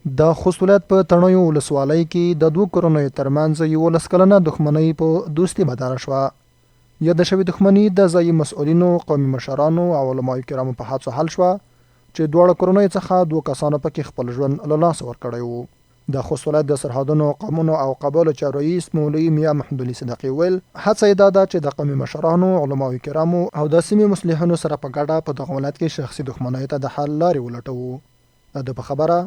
د خوست ولایت په تڼیو ولسوالۍ کې د دوو کورنیو ترمنځ 11 کلنه دښمنۍ په دوستي بدله شوه. یاده شوې دښمني د ځایي مسؤلینو، قومي مشرانو او علماو کرامو په هڅو حل شوه چې دواړه کورنیو څخه 2 کسانو پکې خپل ژوند له لاسه ورکړی وو. د خوست ولایت د سرحدونو، قومونو او قبایلو چارو رئیس مولوي میا محمدعلي صدقي ویل هڅه یې دا ده چې د قومي مشرانو، علماو کرامو او د سیمې مصلحینو سره په ګډه په دغه ولایت کې شخصي دښمنیو ته د حل لارې ولټوو. د ده په خبره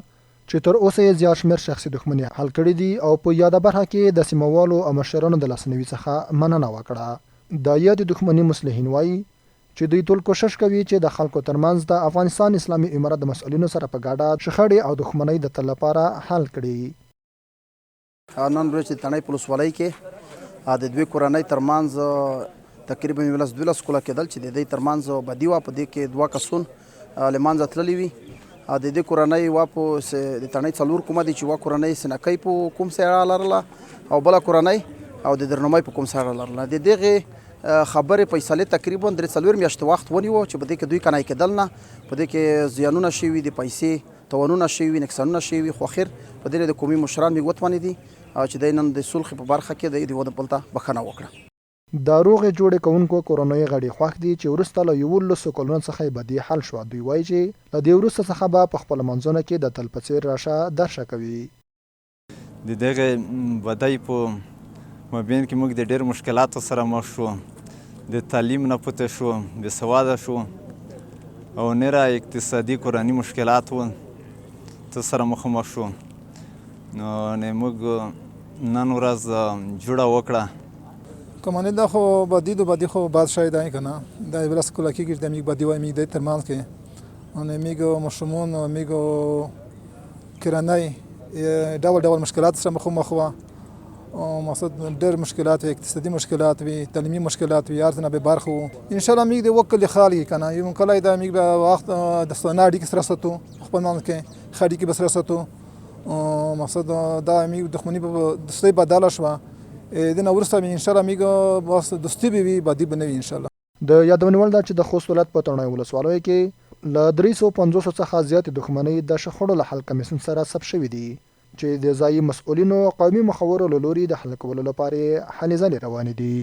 چې تر اوسه یې زیات شمېر شخصي دښمنۍ حل کړي دي او په یاده برخه کې د سیمهوالو او مشرانو د لاسنیوي څخه مننه وکړه. د یادې دښمنۍ مصلحین وایي چې دوی ټول کوشش کوي چې د خلکو ترمنځ د افغانستان اسلامي امارت د مسؤلینو سره په ګډه شخړې او دښمنۍ د تل لپاره حل کړي. نن ورځ د تڼۍ په ولسوالۍ کې د دوی کورنۍ ترمنځ تقریبا 11 کاله کېدل چې د دې ترمنځ بدي وه. په دې کې 2 کسون له منځه تللي وي. د دې کورنۍ په د تڼۍ 4 کومه دي چې 1 کورنۍ سنکۍ په کوم سره لرله او بله کورنۍ او د درنمۍ په کوم سره لرله. د دغه خبرې فیصلې تقریبا 3 میاشتې وخت ونیو چې په دې کې دوی کنای کېدل نه، په دې کې زیانونه شوي دي، پیسې توانونه شوي، نقصانونه شوي، خو اخر په دې د قومي مشران موږ وتوانې دي چې د نن د صلح په برخه کې د ود بلته بخښنه وکړه. د روغې جوړې کوونکو کورنۍ غړي خوښ دي چې وروسته له 11 کلونو څخه یې بدي حل شوه. دوی وایي چې له دې وروسته څخه به په خپل منځونه کې د تل په څېر راشه درشه کوي. د دغه بدۍ په مابین کې موږ د ډېر مشکلاتو سره مخ شو. د تعلیم نه پته شو، بې سواده شو او نره اقتصادي کورني مشکلات و ته سره مخامخ شو. نو موږ نن ورځ جوړه وکړه کمانه دا خو بدی خو بعد شاید این کنه دا 11 کاله کېږي د میګ بدی وای میګ د ترمنځ کې ان میګ مشمون او میګ کرنای ډول مشکلات سره مخامخ و او مقصد ډېر مشکلات وي، اقتصادي مشکلات وي، تعلیمي مشکلات وي، ارزنه به برخه وو. ان شاء الله میګ د وکل خالي کنه یو کله دا میګ به وخت د سناډي کې سره ستو خپل مان کې خاډي کې بسره ستو مقصد دا میګ دښمنی په دستي بدل شو. د نو ورسته ان شاء الله میګ بس دوستي به وي بدی بنوي ان شاء الله. د یادونول دا چې د خوست ولایت په تڼیو ولسوالۍ کې له 350 څخه زیات دښمنۍ د شخړو له حل کمیسیون سره ثبت شوي دي چې د ځایي مسؤلینو، قومي مخورو له لوري د حل کولو لپاره هلې ځلې روانې دي.